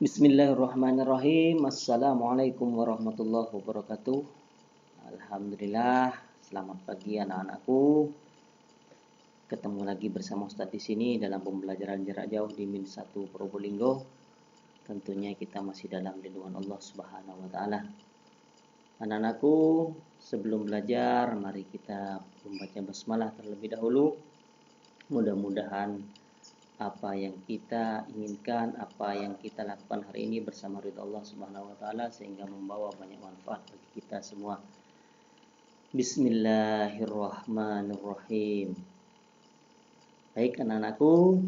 Bismillahirrahmanirrahim. Assalamualaikum warahmatullahi wabarakatuh. Alhamdulillah. Selamat pagi anak-anakku. Ketemu lagi bersama Ustadz di sini dalam pembelajaran jarak jauh di Min 1 Probolinggo. Tentunya kita masih dalam lindungan Allah Subhanahu wa taala. Anak-anakku, sebelum belajar mari kita membaca basmalah terlebih dahulu. Mudah-mudahan apa yang kita inginkan, apa yang kita lakukan hari ini bersama ridha Allah Subhanahu wa taala sehingga membawa banyak manfaat bagi kita semua. Bismillahirrahmanirrahim. Baik anak-anakku,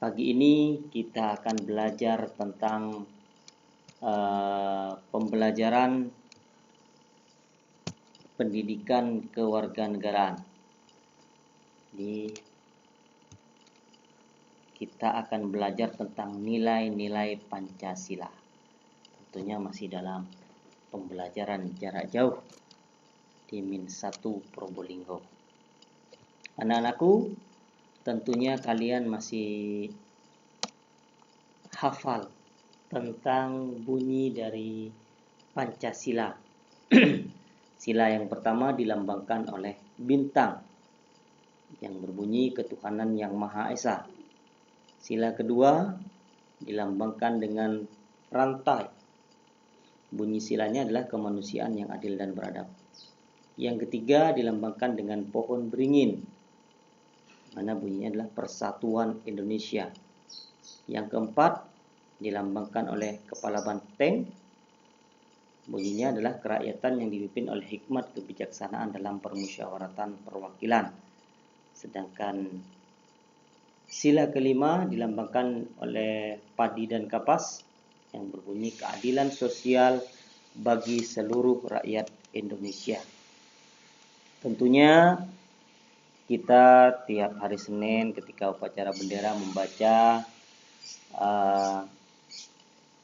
pagi ini kita akan belajar tentang pembelajaran pendidikan kewarganegaraan. Kita akan belajar tentang nilai-nilai Pancasila. Tentunya masih dalam pembelajaran jarak jauh di Min 1 Probolinggo. Anak-anakku, tentunya kalian masih hafal tentang bunyi dari Pancasila. Sila yang pertama dilambangkan oleh bintang yang berbunyi ketuhanan yang Maha Esa. Sila kedua dilambangkan dengan rantai. Bunyi silanya adalah kemanusiaan yang adil dan beradab. Yang ketiga dilambangkan dengan pohon beringin, mana bunyinya adalah persatuan Indonesia. Yang keempat dilambangkan oleh kepala banteng. Bunyinya adalah kerakyatan yang dipimpin oleh hikmat kebijaksanaan dalam permusyawaratan perwakilan. Sedangkan sila kelima dilambangkan oleh padi dan kapas yang berbunyi keadilan sosial bagi seluruh rakyat Indonesia. Tentunya kita tiap hari Senin ketika upacara bendera membaca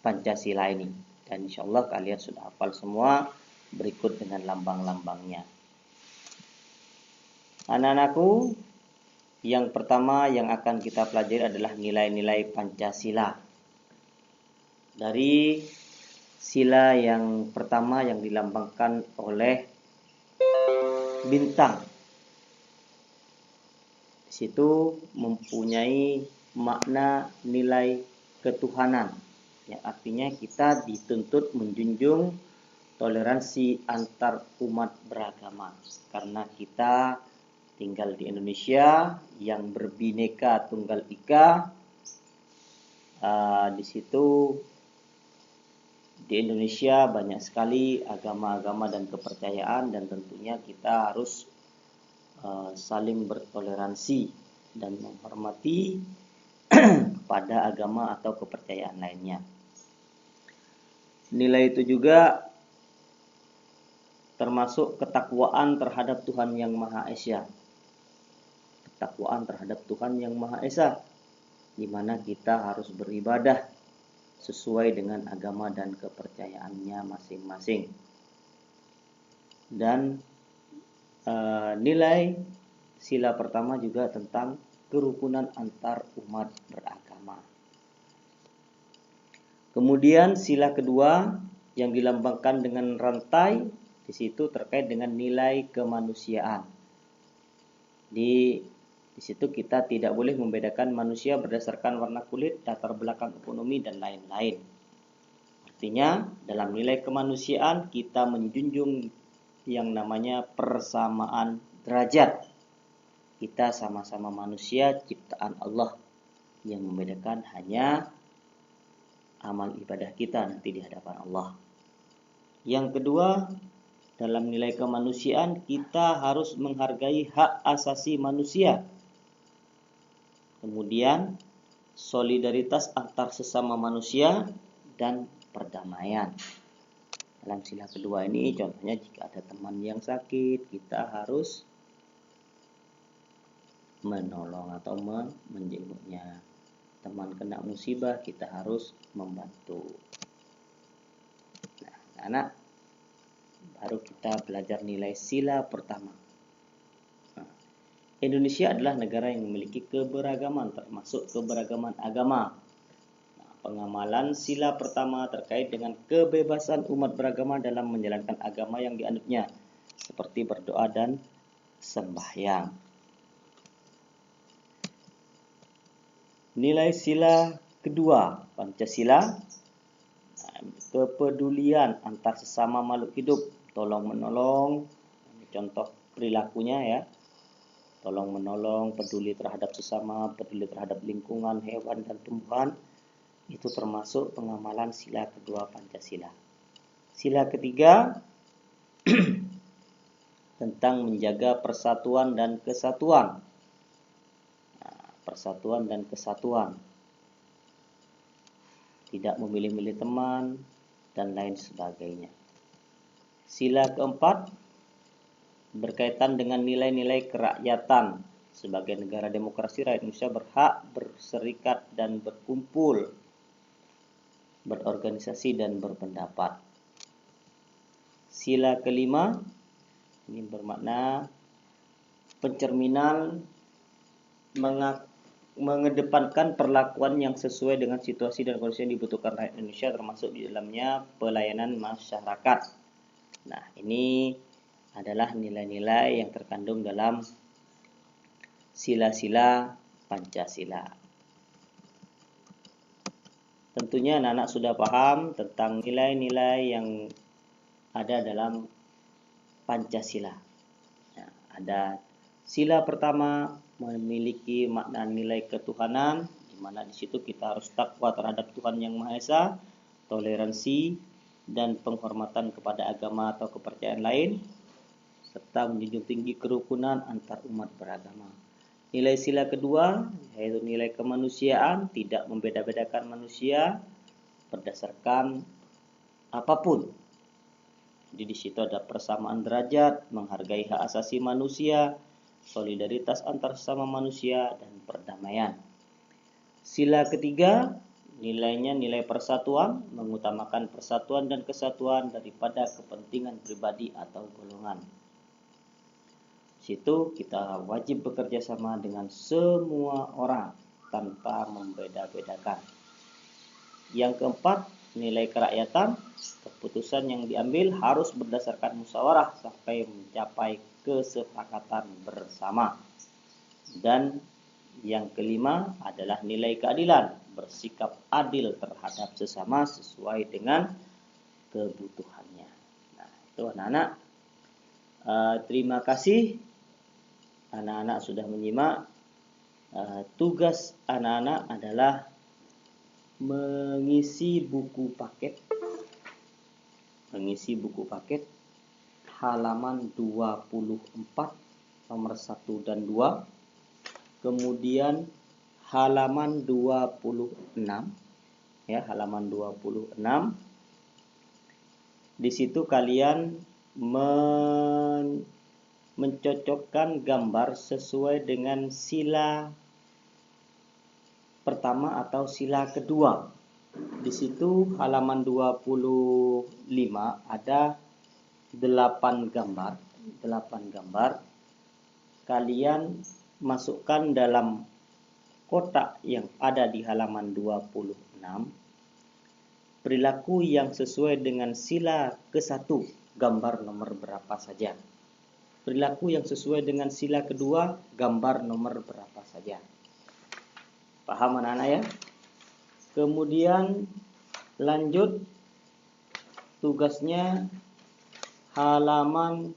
Pancasila ini. Dan insya Allah kalian sudah hafal semua berikut dengan lambang-lambangnya. Anak-anakku, yang pertama yang akan kita pelajari adalah nilai-nilai Pancasila. Dari sila yang pertama yang dilambangkan oleh bintang. Di situ mempunyai makna nilai ketuhanan. Yang artinya kita dituntut menjunjung toleransi antar umat beragama. Karena kita tinggal di Indonesia yang berbineka tunggal ika. Di situ di Indonesia banyak sekali agama-agama dan kepercayaan, dan tentunya kita harus saling bertoleransi dan menghormati pada agama atau kepercayaan lainnya. Nilai itu juga termasuk ketakwaan terhadap Tuhan yang Maha Esa. Ketakwaan terhadap Tuhan yang Maha Esa, di mana kita harus beribadah sesuai dengan agama dan kepercayaannya masing-masing. Dan nilai sila pertama juga tentang kerukunan antar umat beragama. Kemudian sila kedua yang dilambangkan dengan rantai, di situ terkait dengan nilai kemanusiaan. Di situ kita tidak boleh membedakan manusia berdasarkan warna kulit, latar belakang ekonomi, dan lain-lain. Artinya, dalam nilai kemanusiaan kita menjunjung yang namanya persamaan derajat. Kita sama-sama manusia ciptaan Allah. Yang membedakan hanya amal ibadah kita nanti di hadapan Allah. Yang kedua, dalam nilai kemanusiaan kita harus menghargai hak asasi manusia. Kemudian solidaritas antar sesama manusia dan perdamaian. Dalam sila kedua ini contohnya jika ada teman yang sakit, kita harus menolong atau menjenguknya. Teman kena musibah, kita harus membantu. Nah, anak, baru kita belajar nilai sila pertama. Indonesia adalah negara yang memiliki keberagaman, termasuk keberagaman agama. Pengamalan sila pertama terkait dengan kebebasan umat beragama dalam menjalankan agama yang dianutnya, seperti berdoa dan sembahyang. Nilai sila kedua Pancasila, kepedulian antar sesama makhluk hidup, tolong menolong, contoh perilakunya ya, tolong menolong, peduli terhadap sesama, peduli terhadap lingkungan, hewan dan tumbuhan, itu termasuk pengamalan sila kedua Pancasila. Sila ketiga tentang menjaga persatuan dan kesatuan. Persatuan dan kesatuan, tidak memilih-milih teman, dan lain sebagainya. Sila keempat berkaitan dengan nilai-nilai kerakyatan. Sebagai negara demokrasi, rakyat Indonesia berhak berserikat dan berkumpul, berorganisasi dan berpendapat. Sila kelima ini bermakna pencerminan mengedepankan perlakuan yang sesuai dengan situasi dan kondisi yang dibutuhkan rakyat Indonesia, termasuk di dalamnya pelayanan masyarakat. Nah, ini adalah nilai-nilai yang terkandung dalam sila-sila Pancasila. Tentunya anak-anak sudah paham tentang nilai-nilai yang ada dalam Pancasila. Nah, ada sila pertama memiliki makna nilai ketuhanan, di mana di situ kita harus takwa terhadap Tuhan Yang Maha Esa, toleransi dan penghormatan kepada agama atau kepercayaan lain, serta menjunjung tinggi kerukunan antar umat beragama. Nilai sila kedua yaitu nilai kemanusiaan, tidak membeda-bedakan manusia berdasarkan apapun. Jadi di situ ada persamaan derajat, menghargai hak asasi manusia, solidaritas antar sesama manusia, dan perdamaian. Sila ketiga nilainya nilai persatuan, mengutamakan persatuan dan kesatuan daripada kepentingan pribadi atau golongan. Situ kita wajib bekerja sama dengan semua orang tanpa membeda-bedakan. Yang keempat, nilai kerakyatan, keputusan yang diambil harus berdasarkan musyawarah sampai mencapai kesepakatan bersama. Dan yang kelima adalah nilai keadilan, bersikap adil terhadap sesama sesuai dengan kebutuhannya. Nah, itu anak-anak. Terima kasih. Anak-anak sudah menyimak. Tugas anak-anak adalah mengisi buku paket halaman 24 nomor 1 dan 2, kemudian halaman 26 ya, halaman 26. Di situ kalian mencocokkan gambar sesuai dengan sila pertama atau sila kedua. Di situ halaman 25 ada 8 gambar. Kalian masukkan dalam kotak yang ada di halaman 26 perilaku yang sesuai dengan sila ke-1, gambar nomor berapa saja. Perilaku yang sesuai dengan sila kedua, gambar nomor berapa saja. Paham anak-anak ya? Kemudian lanjut tugasnya halaman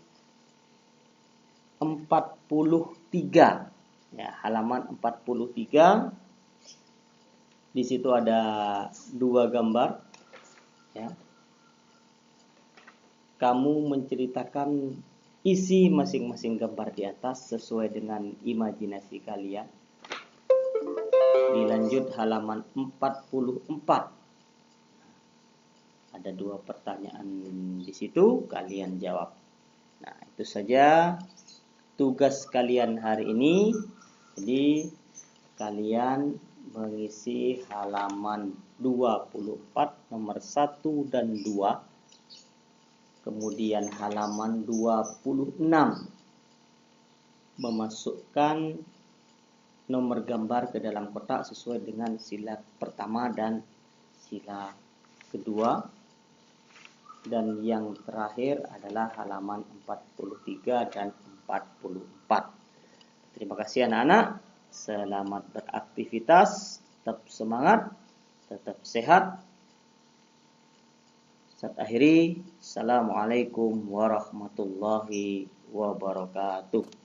43. Ya, halaman 43. Di situ ada 2 gambar. Ya. Kamu menceritakan isi masing-masing gambar di atas sesuai dengan imajinasi kalian. Dilanjut halaman 44. Ada 2 pertanyaan di situ, kalian jawab. Nah, itu saja tugas kalian hari ini. Jadi kalian mengisi halaman 24 nomor 1 dan 2. Kemudian halaman 26 memasukkan nomor gambar ke dalam kotak sesuai dengan sila pertama dan sila kedua, dan yang terakhir adalah halaman 43 dan 44. Terima kasih anak-anak, selamat beraktivitas, tetap semangat, tetap sehat. Saya akhiri, Assalamualaikum warahmatullahi wabarakatuh.